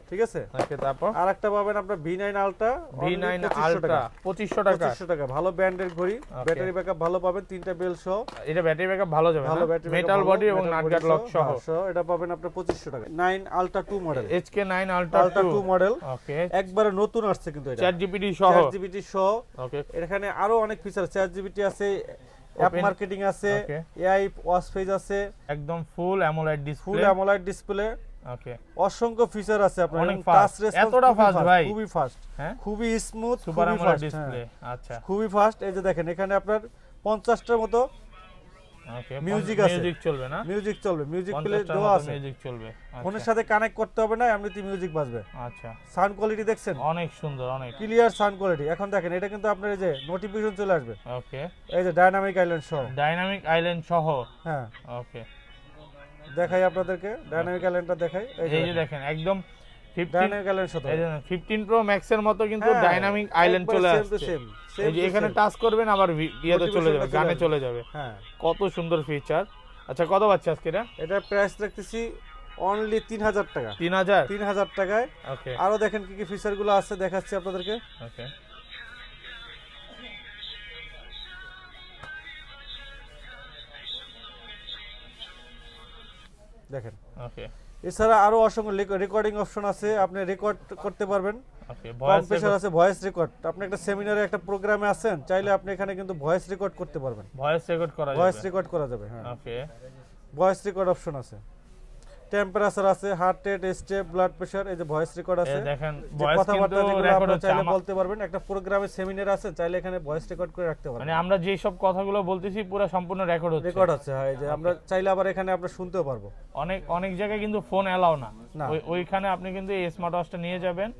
ঠিক আছে? ওকে তারপর আরেকটা পাবেন আপনার V9 Ultra V9 2500 Ultra টাকা। 2500 টাকা। 2500 টাকা, ভালো ব্র্যান্ডের ঘড়ি, ব্যাটারি ব্যাকআপ ভালো পাবেন, তিনটা বেল সহ। এটা ব্যাটারি ব্যাকআপ ভালো যাবে ভালো না? ব্যাটারি মেটাল বডি এবং নাটগাট লক সহ। এটা পাবেন আপনার 2500 টাকা। 9 Ultra 2 মডেল, HK9 Ultra Ultra 2 মডেল, ওকে একবারে নতুন আসছে কিন্তু এটা, 4GB সহ। 4GB সহ। ওকে এখানে আরো অনেক ফিচার, 4GB আছে, অ্যাপ Open- মার্কেটিং আছে, Okay. AI ওয়াচ পেজ আছে, একদম full AMOLED full display. AMOLED display, okay অসংখ্য ফিচার আছে আপনার। অনেক টাচ fast, রেসপন্স এতটা fast ভাই? খুবই ফাস্ট, হ্যাঁ খুবই স্মুথ, সুপার খুবই অ্যামোলেড ফাস্ট ডিসপ্লে। আচ্ছা খুবই ফাস্ট। এই যে দেখেন এখানে আপনার 50টার মতো ওকে Music আছে। মিউজিক চলবে না? মিউজিক চলবে, মিউজিক প্লে 50টার দেওয়া মতো আছে, মিউজিক চলবে। ফোনের আচ্ছা সাথে কানেক্ট করতে হবে না, এমনিতেই মিউজিক বাজবে। আচ্ছা সাউন্ড কোয়ালিটি দেখছেন, অনেক সুন্দর অনেক। Clear sound quality. এখন দেখেন এটা কিন্তু আপনার এই যে নোটিফিকেশন চলে আসবে, ওকে এই যে ডায়নামিক আইল্যান্ড সহ। ডাইনামিক আইল্যান্ড সহ। হ্যাঁ, ওকে দেখাই আপনাদেরকে ডায়নামিক আইল্যান্ডটা দেখাই। এই এই যে দেখেন একদম 15 ডায়নামিক আইল্যান্ড সহ, এই যে 15 প্রো ম্যাক্স এর মতো কিন্তু হ্যাঁ, ডাইনামিক আইল্যান্ড একবারে চলে same to আসছে। same, এই যে same to এখানে same। টাচ করবেন আবার ইয়েতে চলে যাবে, Notification-টা গানে চলে চলে যাবে। হ্যাঁ, কত সুন্দর ফিচার। আচ্ছা কত পাচ্ছে আজকে এটা? এটা প্রাইস রাখতেছি অনলি 3000 টাকা। 3000 3000 টাকায়। ওকে আরো দেখেন কি কি ফিচার গুলো আছে, দেখাচ্ছি আপনাদেরকে। ওকে দেখেন ওকে এছাড়া আরো অসংখ্য রেকর্ডিং অপশন আছে, আপনি রেকর্ড করতে পারবেন। ওকে কম্প্রেসার আছে, ভয়েস রেকর্ড। আপনি একটা সেমিনারে একটা প্রোগ্রামে আছেন, চাইলে আপনি এখানে কিন্তু ভয়েস রেকর্ড করতে পারবেন, ভয়েস রেকর্ড করা ভয়েস যাবে। রেকর্ড করা যাবে। হ্যাঁ, ওকে ভয়েস রেকর্ড অপশন আছে, টেম্পারেচার আছে, heart rate, step, blood pressure, এই যে ভয়েস রেকর্ড আছে। এই দেখেন যে ভয়েস কিন্তু কথাবার্তা যেগুলো রেকর্ড আপনি হচ্ছে। চাইলে বলতে পারবেন। একটা প্রোগ্রামে সেমিনার আছে, চাইলে এখানে ভয়েস রেকর্ড করে রাখতে পারবেন। মানে আমরা যে সব কথাগুলো বলতেছি পুরো সম্পূর্ণ রেকর্ড হচ্ছে। রেকর্ড আছে, হ্যাঁ, এই যে আমরা চাইলে আবার এখানে আমরা শুনতেও পারবো। অনেক অনেক জায়গায় কিন্তু ফোন এলাও না, না। ওইখানে আপনি কিন্তু এই স্মার্ট ওয়াচটা নিয়ে যাবেন,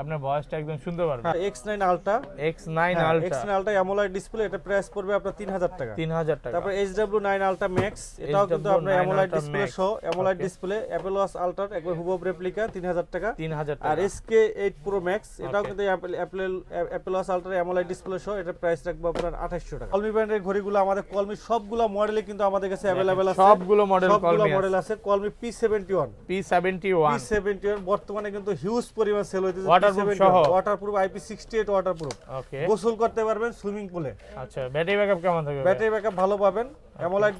আপনার ভয়েসটা একদম শুনতে পারবেন। হ্যাঁ, X9 Ultra, X9 হ্যাঁ, Ultra X9 Ultra AMOLED display, এটা প্রাইস পড়বে আপনার 3000 টাকা। 3000 টাকা। তারপর HW9 Ultra Max, এটাও কিন্তু আপনার HW9 AMOLED Ultra display Max, সহ, AMOLED okay. Display, Apple Watch Ultra একবার হুবহু রেপ্লিকা, 3000 টাকা। 3000 আর টাকা। SK8 Pro Max, এটাও Okay. কিন্তু Apple Watch Ultra AMOLED display সহ, এটা প্রাইস রাখবো আপনার 2800 টাকা। কলমি ব্র্যান্ডের ঘড়িগুলো আমাদের, কলমি সবগুলো মডেলে কিন্তু আমাদের কাছে अवेलेबल আছে, সবগুলো মডেল সবগুলো কলমি মডেল আছে। কলমি P71, P71 বর্তমানে কিন্তু হিউজ পরিমাণ সেল হইতেছে। Waterproof সহ। ওয়াটারপ্রুফ, IP68 ওয়াটারপ্রুফ, ওকে গোসল করতে পারবেন সুইমিং পুলে। আচ্ছা ব্যাটারি ব্যাকআপ কেমন থাকবে? ব্যাটারি ব্যাকআপ ভালো পাবেন, AMOLED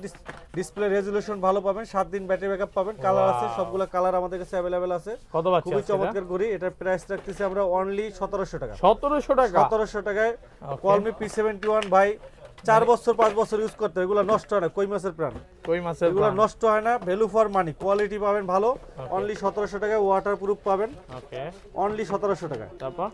ডিসপ্লে রেজোলিউশন ভালো পাবেন, 7 দিন ব্যাটারি ব্যাকআপ পাবেন। কালার আছে, Wow. সবগুলো কালার আমাদের কাছে अवेलेबल আছে। কত পাচ্ছি খুবই আজকে চমৎকার ঘড়ি, এটার প্রাইস রাখতেছি আমরা অনলি 1700 টাকা। 1700 টাকা। 1700 টাকায় Okay. কলমি P71 ভাই, 4 বছর 5 বছর ইউজ করতে হবে, এগুলো নষ্ট হয় না, কই মাছের প্রাণ, কই মাছের এগুলো নষ্ট হয় না। ভ্যালু ফর মানি, কোয়ালিটি পাবেন ভালো, অনলি 1700 টাকায়। ওয়াটারপ্রুফ পাবেন ওকে অনলি 1700 টাকা। তারপর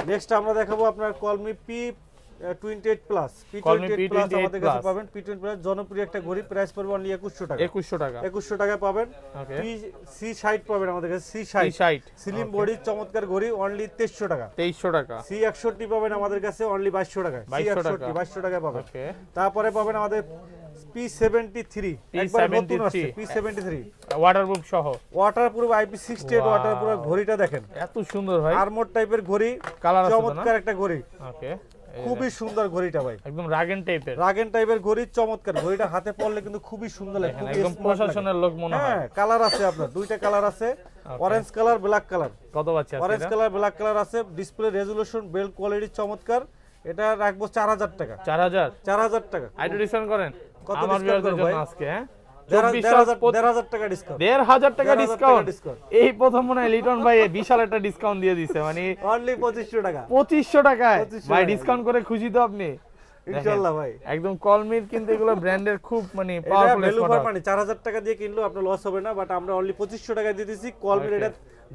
নেক্সট আমরা দেখাবো আপনার কলমি P28 plus, Colmi P28 plus P28 আমাদের কাছে plus। পাবেন। P28 প্লাস জনপ্রিয় একটা ঘড়ি, প্রাইস পড়বে অনলি 2100 টাকা। 2100 টাকা। 2100 টাকা পাবেন। ওকে C60 পাবেন আমাদের কাছে, C60 60 স্লিম বডি চমৎকার ঘড়ি, অনলি 2300 টাকা। 2300 টাকা। C61 পাবেন আমাদের কাছে অনলি 2200 টাকা। 2200 টাকা। C62 টাকা পাবেন। ওকে তারপরে পাবেন আমাদের P73, একবার নতুন আসছে P73 ওয়াটারপ্রুফ সহ, ওয়াটারপ্রুফ, IP68 Wow. ওয়াটারপ্রুফ। ঘড়িটা দেখেন, এত সুন্দর ভাই। আর্মোর টাইপের ঘড়ি, কালার আছে তো না? চমৎকার একটা ঘড়ি, ওকে খুবই সুন্দর ঘড়িটা ভাই, একদম রাগেন টাইপের, রাগেন টাইপের ঘড়ি, চমৎকার ঘড়িটা হাতে পড়লে কিন্তু খুবই সুন্দর লাগে, খুবই একদম smart লাগে। প্রশাসনের লোক মনে হয়। হ্যাঁ, কালার আছে আপনার, দুইটা কালার আছে, অরেঞ্জ কালার, ব্ল্যাক কালার। কত পাচ্ছি আজকে অরেঞ্জ এটা? কালার, ব্ল্যাক কালার আছে। ডিসপ্লে রেজোলিউশন, বেল্ট কোয়ালিটি চমৎকার। এটা রাখবো 4000 টাকা। 4000 4000 টাকা। আইডি ডিসকাউন্ট করেন কত আমার discount ভিউয়ারদের করবো জন্য ভাই? আজকে, হ্যাঁ 1500 টাকা ডিসকাউন্ট। 1500 টাকা 1500 ডিসকাউন্ট। discount। এই প্রথম মনে হয় লিটন ভাই বিশাল একটা ডিসকাউন্ট দিয়ে দিছে, মানে অনলি 2500 টাকা। 2500 টাকায় 2500 ভাই টাকা। ডিসকাউন্ট করে খুশি তো আপনি? ইনশাআল্লাহ ভাই। একদম কলমির কিন্তু এগুলো ব্র্যান্ডের খুব মানে এটা পাওয়ারফুল ভ্যালু ফর স্মার্ট মানি 4000 টাকা দিয়ে কিনলেও আপনার লস হবে না, বাট আমরা অনলি 2500 টাকা দিয়ে দিতেছি। কলমির Okay. এটা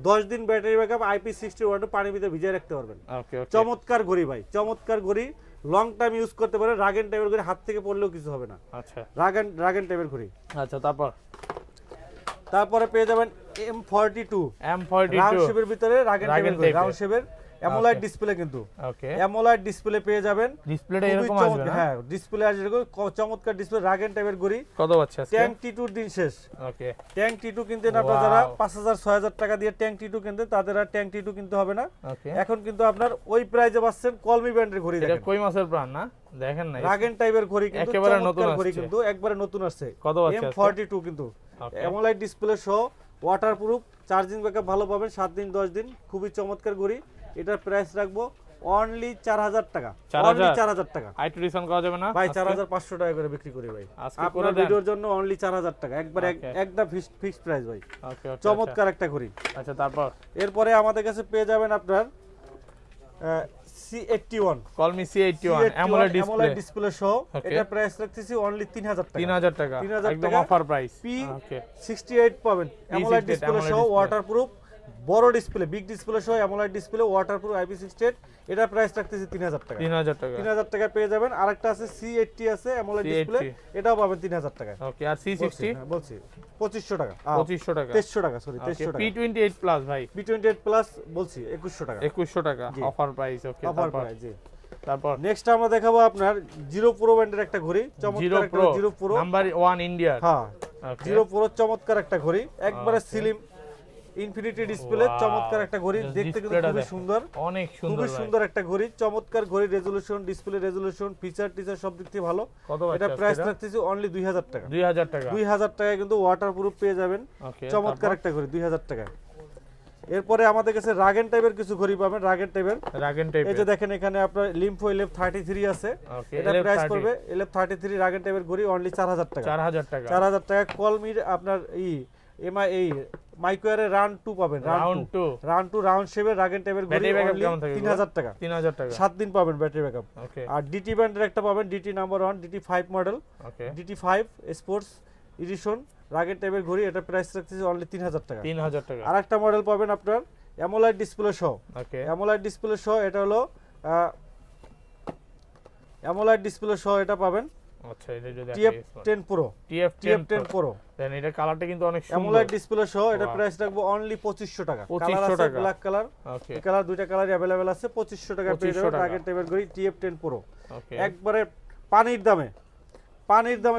10 দিন ব্যাটারি ব্যাকআপ, IP60 ওয়াট, পানির ভিতরে ভিজিয়ে রাখতে পারবেন। ওকে ওকে চমৎকার ঘড়ি ভাই, চমৎকার ঘড়ি, লং টাইম ইউজ করতে পারেন। রাগেন টাইপের ঘড়ি, হাত থেকে পড়লেও কিছু হবে না। আচ্ছা রাগেন টাইপের ঘড়ি। আচ্ছা তারপরে পেয়ে যাবেন M42 M42 রাউন্ড শেপের ভিতরে রাগেন টাইপের ঘড়ি, রাউন্ড শেপের অ্যামোলাইড ডিসপ্লে কিন্তু। ওকে অ্যামোলাইড ডিসপ্লে পেয়ে যাবেন। ডিসপ্লেটা খুবই এরকম আসবে না? হ্যাঁ, ডিসপ্লে আসবে এরকম চমৎকার ডিসপ্লে, রাগেন টাইপের ঘড়ি। কত পাচ্ছে আজকে? ট্যাঙ্ক টি2 দিন শেষ। ওকে ট্যাঙ্ক টি2 কিনতেন আপনারা যারা 5000 6000 টাকা দিয়ে ট্যাঙ্ক টি2 কিনতেন, তাদের আর ট্যাঙ্ক টি2 কিনতে হবে না। ওকে এখন কিন্তু আপনার ওই প্রাইজে পাচ্ছেন কলমি ব্র্যান্ডের ঘড়ি। এটা দেখেন কই মাসের প্রাণ না, দেখেন না রাগেন টাইপের ঘড়ি কিন্তু একেবারে নতুন চমৎকার ঘড়ি আসছে। কিন্তু একবারে নতুন আসছে। কত পাচ্ছে আজকে? M42 কিন্তু ওকে অ্যামোলাইড ডিসপ্লে সহ, ওয়াটারপ্রুফ, চার্জিং ব্যাকআপ ভালো পাবেন 7 দিন 10 দিন। খুবই চমৎকার ঘড়ি। এটার প্রাইস রাখবো অনলি 4000 টাকা। 4000 অনলি 4000 টাকা আইটু ডিসকাউন্ট করা যাবে না ভাই। আজকে? 4500 টাকা করে বিক্রি করি ভাই আজকে করে আপনার দেন। ভিডিওর জন্য। অনলি 4000 টাকা একবার Okay. একদম ফিক্সড প্রাইস ভাই। ওকে ওকে চমৎকার একটা ঘড়ি। আচ্ছা তারপর এরপরে আমাদের কাছে পেয়ে যাবেন আপনার C81 কলমি C81 অ্যামোলেড ডিসপ্লে ডিসপ্লে সহ। Okay. এটা প্রাইস রাখতেছি অনলি 3000 টাকা। 3000 টাকা 3000 একদম টাকা। অফার প্রাইস ওকে P68 পাবেন অ্যামোলাইড ডিসপ্লে AMOLED সহ, display। ওয়াটারপ্রুফ, বড় ডিসপ্লে, বিগ ডিসপ্লে সহ অ্যামোলাইড ডিসপ্লে, ওয়াটারপ্রুফ, IP68। এটা প্রাইস রাখতেছি 3000 টাকা। 3000 টাকা 3000 টাকা পেয়ে যাবেন। আরেকটা আছে C80 আছে অ্যামোলাইড ডিসপ্লে, C80 এটাও পাবেন 3000 টাকায়। ওকে আর C60 হ্যাঁ, বলছি 2500 টাকা। 2500 টাকা 2300 টাকা, সরি 2300 টাকা। P28 প্লাস ভাই P28 প্লাস বলছি 2100 টাকা 2100 টাকা জি। অফার প্রাইস ওকে অফার তারপর প্রাইস। জি, তারপর নেক্সট আমরা দেখাবো আপনার জিরো প্রো ব্র্যান্ডের একটা ঘড়ি। চমৎকার একটা জিরো প্রো, নাম্বার 1 ইন্ডিয়া হ্যাঁ ওকে জিরো প্রো চমৎকার একটা ঘড়ি, একবারে Okay. Slim infinity display. Wow. চমৎকার একটা ঘড়ি, Just দেখতে কিন্তু ডিসপ্লেটা খুবই দেখেন। সুন্দর, অনেক সুন্দর খুবই ভাই। সুন্দর একটা ঘড়ি। চমৎকার ঘড়ি, resolution, display resolution, feature teacher সব দিক থেকে ভালো। কত এটা বাচ্চা প্রাইস এটা? রাখতেছি অনলি 2000 টাকা। 2000 টাকা 2000 টাকায় কিন্তু ওয়াটারপ্রুফ পেয়ে যাবেন। ওকে চমৎকার একটা ঘড়ি 2000 টাকায়। এরপরে আমাদের কাছে রাগেন টাইপের কিছু ঘড়ি পাবেন, রাগেন টাইপের। রাগেন এই টাইপের যে দেখেন এখানে আপনার লিম্ফো LF33 আছে। ওকে এটা প্রাইস পড়বে LF33 রাগেন টাইপের ঘড়ি অনলি 4000 টাকা। 4000 টাকা 4000 টাকা। কলমির আপনার এই মাইক্রোয়ারের রান 2 পাবেন, রাউন্ড 2 রাউন্ড শেপের রাগেন টাইপের ঘড়ি ব্যাটারি ব্যাকআপ only কেমন থাকে 3000 টাকা। 3000 টাকা 7 দিন পাবেন ব্যাটারি ব্যাকআপ। ওকে আর ডিটি ব্র্যান্ডের একটা পাবেন, ডিটি নাম্বার 1, DT5 মডেল, ওকে DT5 স্পোর্টস এডিশন রাগেন টাইপের ঘড়ি। এটা প্রাইস রাখতেছি অনলি 3000 টাকা। 3000 টাকা আরেকটা মডেল পাবেন আপনার অ্যামোলাইড ডিসপ্লে সহ। ওকে অ্যামোলাইড ডিসপ্লে সহ, এটা হলো অ্যামোলাইড ডিসপ্লে সহ এটা পাবেন আচ্ছা এটা যদি TF10 Pro। TF10 Pro দেন এটা কালারটা কিন্তু অনেক সুন্দর অ্যামোলাইড ডিসপ্লে সহ। এটা Wow. প্রাইস রাখবো অনলি 2500 টাকা। 2500 কালার আছে টাকা। ব্ল্যাক কালার, ওকে এই কালার দুইটা কালারই अवेलेबल আছে। 2500 টাকা পেয়ে 2500 যাবেন টাকা। রাগেন টাইপের ঘড়ি TF10 Pro। ওকে একবারে পানির দামে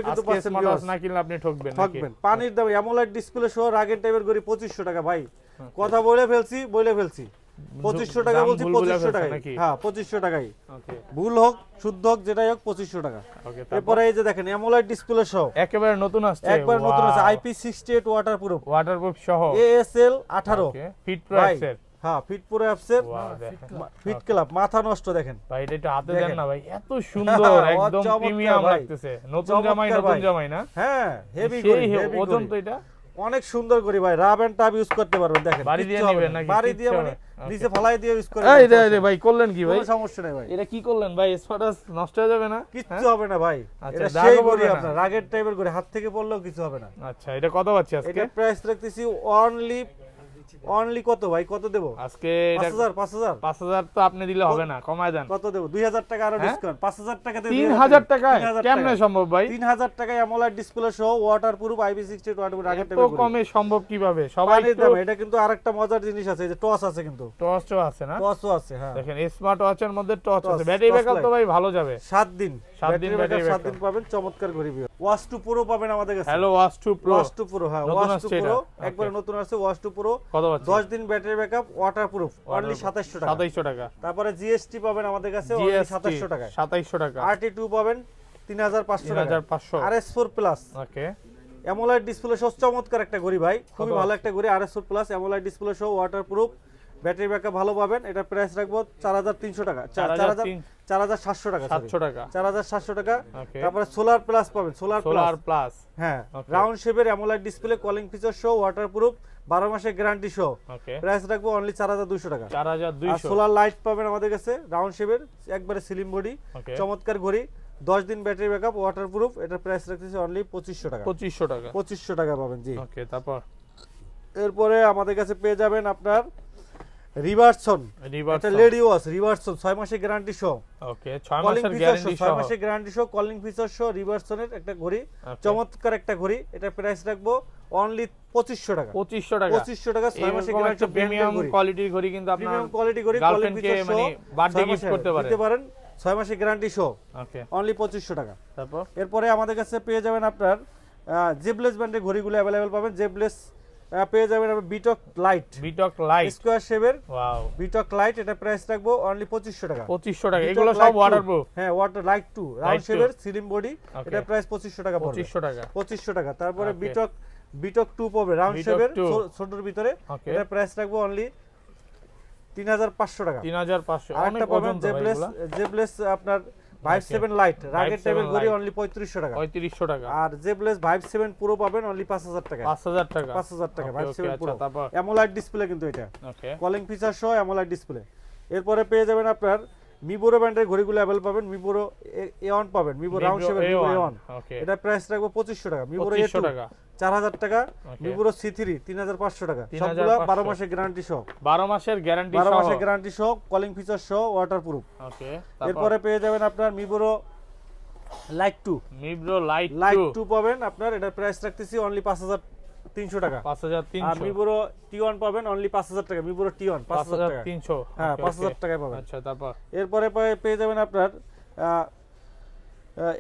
কিন্তু আজকে পাচ্ছেন স্মার্ট ওয়াচ viewers। না কিনলে আপনি ঠকবেন নাকি থাকবেন পানির দামে অ্যামোলাইড ডিসপ্লে সহ রাগেন টাইপের ঘড়ি 2500 টাকা ভাই। Okay. কথা বলে ফেলছি 2500 টাকা দাম বলছি, ভুল বলে 2500 ফেলছেন টাকায়। নাকি? হ্যাঁ 2500 টাকাই, ওকে ভুল হোক শুদ্ধ হোক যেটাই হোক 2500 টাকা। ওকে এরপরে এই যে দেখেন অ্যামোলাইড ডিসপ্লে সহ, একেবারে নতুন আসছে একবার নতুন আছে IP68 ওয়াটারপ্রুফ, ওয়াটারপ্রুফ সহ ASL 18। ওকে ফিট প্রো ভাই, এক্সেল হ্যাঁ ফিট প্রো অ্যাপসের ওয়াও দেখেন ফিট ক্লাব, মাথা নষ্ট দেখেন ভাই এটা একটু হাতে দেন দেখেন। না ভাই এত সুন্দর একদম চমৎকার প্রিমিয়াম ভাই। লাগতেছে নতুন জামাই চমৎকার নতুন ভাই। জামাই না হ্যাঁ হেভি সেই ঘড়ি, হেভি ওজন ঘড়ি। তো এটা অনেক সুন্দর করি ভাই, রাব এন্ড টাব ইউজ করতে পারবেন। দেখেন বাড়ি দিয়ে কিচ্ছু হবে নিবেন না। নাকি? বাড়ি দিয়ে কিচ্ছু মানে হবে না। নিচে ফলাই দিয়ে ইউজ করে এই রে ভাই করলেন কি ভাই কোনো সমস্যা নাই ভাই, এটা কি করলেন ভাই স্পটাস নষ্ট হয়ে যাবে না কিচ্ছু হবে না ভাই। আচ্ছা, এটা দাগও সেই পড়বে ঘড়ি না। আপনার রাগের টাইপের ঘড়ি, হাত থেকে পড়লেও কিছু হবে না। আচ্ছা এটা কত পাচ্ছি আজকে এটা প্রাইস রাখতেছি অনলি কত ভাই, কত দেব? আজকে এটা 5000 5000 তো আপনি দিলে হবে না কমায় দেন কত দেব? 2000 টাকা আরো হ্যাঁ? ডিসকাউন্ট, 5000 টাকা দেব। 3000 টাকায় কেমনে সম্ভব ভাই 3000 টাকায় অ্যামোলেড ডিসপ্লে সহ ওয়াটারপ্রুফ IP68 ওয়াটারপ্রুফ রাগের এত টাইপের ঘড়ি। কমে সম্ভব কিভাবে সবাই পানির দামে। এটা কিন্তু আরেকটা মজার জিনিস আছে, এই যে টস আছে কিন্তু, টর্চও আছে না টসও আছে। হ্যাঁ দেখেন স্মার্ট ওয়াচের মধ্যে টর্চ আছে Torch, ব্যাটারি torch ব্যাকআপ তো light। ভাই ভালো যাবে 7 দিন 7 দিন ব্যাটারি ব্যাকআপ, 7 ব্যাটারি দিন পাবেন। চমৎকার ঘড়ি। ওয়াচ 2 প্রো পাবেন আমাদের কাছে। Hello watch 2 pro watch 2 pro, হ্যাঁ নতুন ওয়াচ 2 আসছে প্রো এটা। একবার Okay. নতুন আছে ওয়াচ 2 প্রো। কত পাচ্ছি 10 দিন ব্যাটারি ব্যাকআপ, ওয়াটারপ্রুফ, অনলি 2700 টাকা। 2700 টাকা তারপরে জিএসটি পাবেন আমাদের কাছে অনলি 2700 টাকায়। 2700 টাকা RT2 পাবেন 3500 টাকা। 3500 RS4 প্লাস ওকে অ্যামোলাইড ডিসপ্লে সহ চমৎকার একটা ঘড়ি ভাই, খুবই কত ভালো আছে? একটা ঘড়ি। RS4 প্লাস অ্যামোলাইড ডিসপ্লে সহ ওয়াটারপ্রুফ, ব্যাটারি ব্যাকআপ ভালো পাবেন। এটা প্রাইস রাখবো 4300 টাকা, 4700 টাকা, 700 টাকা 4700 টাকা। ওকে তারপরে সোলার প্লাস পাবেন, সোলার সোলার প্লাস হ্যাঁ Okay. রাউন্ড শেপের অ্যামোলাইড ডিসপ্লে, কলিং ফিচার সহ, ওয়াটারপ্রুফ, 12 মাসের গ্যারান্টি সহ। ওকে প্রাইস রাখবো অনলি 4200 টাকা। আর 4200 সোলার লাইট পাবেন আমাদের কাছে রাউন্ড শেপের, একবারে স্লিম বডি, ওকে চমৎকার ঘড়ি। 10 দিন ব্যাটারি ব্যাকআপ, ওয়াটারপ্রুফ। এটার প্রাইস রাখতেছি অনলি 2500 টাকা। 2500 টাকা। 2500 টাকা পাবেন জি। ওকে, তারপর এরপরে আমাদের কাছে পেয়ে যাবেন আপনার রিভার্সন। এটা লেডি ওয়াচ রিভার্সন 6 মাসের গ্যারান্টি সহ। ওকে, 6 মাসের গ্যারান্টি সহ। 6 মাসের গ্যারান্টি সহ, কলিং ফিচার সহ রিভার্সনের একটা ঘড়ি, চমৎকার একটা ঘড়ি। এটা প্রাইস রাখবো অনলি 2500 টাকা। 2500 টাকা। 2500 টাকা 6 মাসের গ্যারান্টি সহ প্রিমিয়াম কোয়ালিটির ঘড়ি কিন্তু আপনার প্রিমিয়াম কোয়ালিটি ঘড়ি, কলিং গার্লফ্রেন্ডকে ফিচার মানে সহ বার্থডে গিফট করতে পারেন। 6 মাসের গ্যারান্টি সহ ওকে, অনলি 2500 টাকা। তারপর এরপরে আমাদের কাছে পেয়ে যাবেন আপনার জেবলেস ব্র্যান্ডের ঘড়িগুলো अवेलेबल পাবেন। জেবলেস পেয়ে যাবেন আপনি বিটক লাইট স্কয়ার শেপের ওয়াও বিটক লাইট। এটা প্রাইস রাখবো অনলি 2500 টাকা। 2500 টাকা। এগুলো সব ওয়াটারপ্রুফ। হ্যাঁ, ওয়াটার লাইট 2 রাউন্ড শেপের স্লিম বডি। এটা প্রাইস 2500 টাকা পড়বে। 2500 টাকা। 2500 টাকা। তারপরে বিটক 2 পাবে রাউন্ড শেপের ছোটর ভিতরে। এটা প্রাইস রাখবো অনলি 3500 টাকা। 3500 অনেক আরেকটা পাবেন জেবলেস আপনার ভাইভ 7 লাইট রাগের টাইপের ঘড়ি অনলি 3500 টাকা। 3500 টাকা। আর জেবলেস ভাইভ 7 পুরো পাবেন অনলি 5000 টাকা। 5000 টাকা। 5000 টাকা ভাইভ 7 পুরো। তারপর অ্যামোলেড ডিসপ্লে কিন্তু এটা। ওকে, কলিং ফিচার সহ অ্যামোলেড ডিসপ্লে। এরপরে পেয়ে যাবেন আপনার মিবোরো ব্র্যান্ডের ঘড়িগুলো अवेलेबल পাবেন। মিবোরো A1 পাবেন, মিবোরো রাউন্ড শেপের মিবোরো A1। ওকে, এটা প্রাইস রাখবো 2500 টাকা। মিবোরো 2500 A2 টাকা। 4000 টাকা। Okay. মিবোরো C3 3500 টাকা। 3500 সবগুলো 12 মাসের গ্যারান্টি সহ। 12 মাসের গ্যারান্টি 12 সহ। মাসের গ্যারান্টি সহ, কলিং ফিচার সহ, ওয়াটারপ্রুফ। ওকে, এরপরে পেয়ে যাবেন আপনার মিবোরো লাইট 2 মিব্রো লাইট লাইট 2 2 পাবেন আপনার। এটার প্রাইস রাখতেছি অনলি 5300 টাকা। 5300। আর মিবোরো T1 পাবেন অনলি 5000 টাকা। মিবোরো T1 5000 টাকা। 5300। হ্যাঁ, 5000 টাকায় পাবেন। আচ্ছা, তারপর এরপরে পেয়ে যাবেন আপনার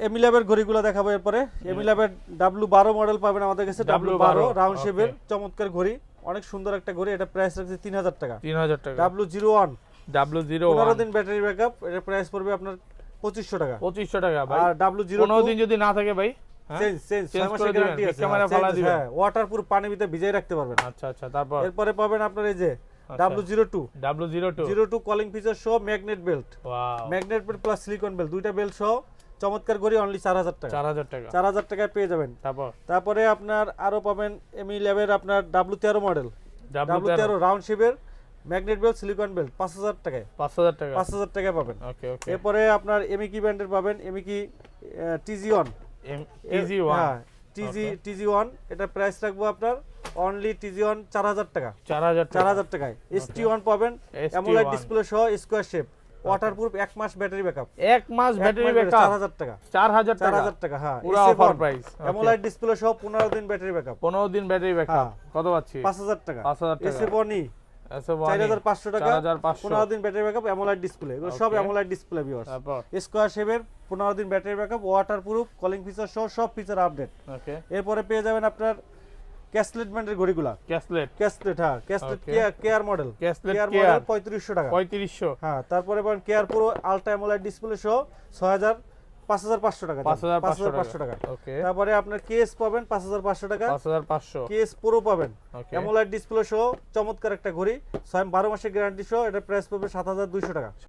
এমিলাবের ঘড়িগুলো দেখাবো। এরপরে এমিলাবের W12 মডেল পাবেন আমাদের কাছে। W12 রাউন্ড শেপের চমৎকার ঘড়ি, অনেক সুন্দর একটা ঘড়ি। এটা প্রাইস রাখছি 3000 টাকা। 3000 টাকা। W01 15 W01 দিন ব্যাটারি ব্যাকআপ। এটা প্রাইস পড়বে আপনার 2500 টাকা। 2500 টাকা ভাই। আর W02 15 দিন যদি না থাকে ভাই চেঞ্জ 6 মাসের করে গ্যারান্টি দিবেন, আছে। ক্যামেরা ফালা দিবেন। হ্যাঁ, ওয়াটারপ্রুফ, পানির ভিতরে ভিজিয়ে রাখতে পারবেন। আচ্ছা আচ্ছা, তারপর এরপরে পাবেন আপনার এই যে W02 W02 কলিং ফিচার সহ magnet belt. Wow, magnet belt plus silicon belt, দুইটা বেল্ট সহ চমৎকার ঘড়ি অনলি 4000 টাকা। 4000 টাকা। 4000 টাকায় পেয়ে যাবেন। তারপরে আপনার আরো পাবেন এমি ল্যাবের আপনার W13 মডেল। W13 রাউন্ড শেপের ম্যাগনেট বেল্ট সিলিকন বেল্ট 5000 টাকায়। 5000 টাকা। 5000 টাকায় পাবেন। ওকে ওকে। এরপরে আপনার এমিকি ব্র্যান্ডের পাবেন এমিকি TG1। TG1 হ্যাঁ, TG1 এটা প্রাইস রাখবো আপনার অনলি TG1 4000 টাকা। 4000 টাকায়। ST1 পাবেন অ্যামোলেড ডিসপ্লে সহ স্কয়ার শেপ, ওয়াটারপ্রুফ, 1 মাস ব্যাটারি ব্যাকআপ। 1 মাস ব্যাটারি ব্যাকআপ 4000 টাকা। 4000 টাকা। হ্যাঁ, পুরো অফার প্রাইস। অ্যামোলেড ডিসপ্লে সহ 15 দিন ব্যাটারি ব্যাকআপ। 15 দিন ব্যাটারি ব্যাকআপ কত পাচ্ছি? 5000 টাকা। 5000 টাকা। S1 4500 টাকা। 15 দিন ব্যাটারি ব্যাকআপ, অ্যামোলেড ডিসপ্লে। এগুলো সব অ্যামোলেড ডিসপ্লে ভিউয়ার্স। স্কয়ার শেপের 15 দিন battery backup, waterproof, calling feature সহ সব ফিচার আপডেট। ওকে। এরপরে পেয়ে যাবেন আপনার ক্যাসলেট ব্র্যান্ডের ঘড়িগুলা। ক্যাসলেট হ্যাঁ, ক্যাসলেট কেয়ার মডেল। কেয়ার মডেল 3500 টাকা। 3500। হ্যাঁ, তারপরে পাবেন কেয়ার পুরো আলট্রা অ্যামোলেড ডিসপ্লে সহ 5500 টাকা। 5500 টাকা। ওকে। তারপরে আপনার কেস পাবেন 5500 টাকা। 5500 কেস পুরো পাবেন ওকে। অ্যামোলেড ডিসপ্লে সহ চমৎকার একটা ঘড়ি, 12 মাসের গ্যারান্টি সহ। এটা প্রাইস পড়বে 7200 টাকা।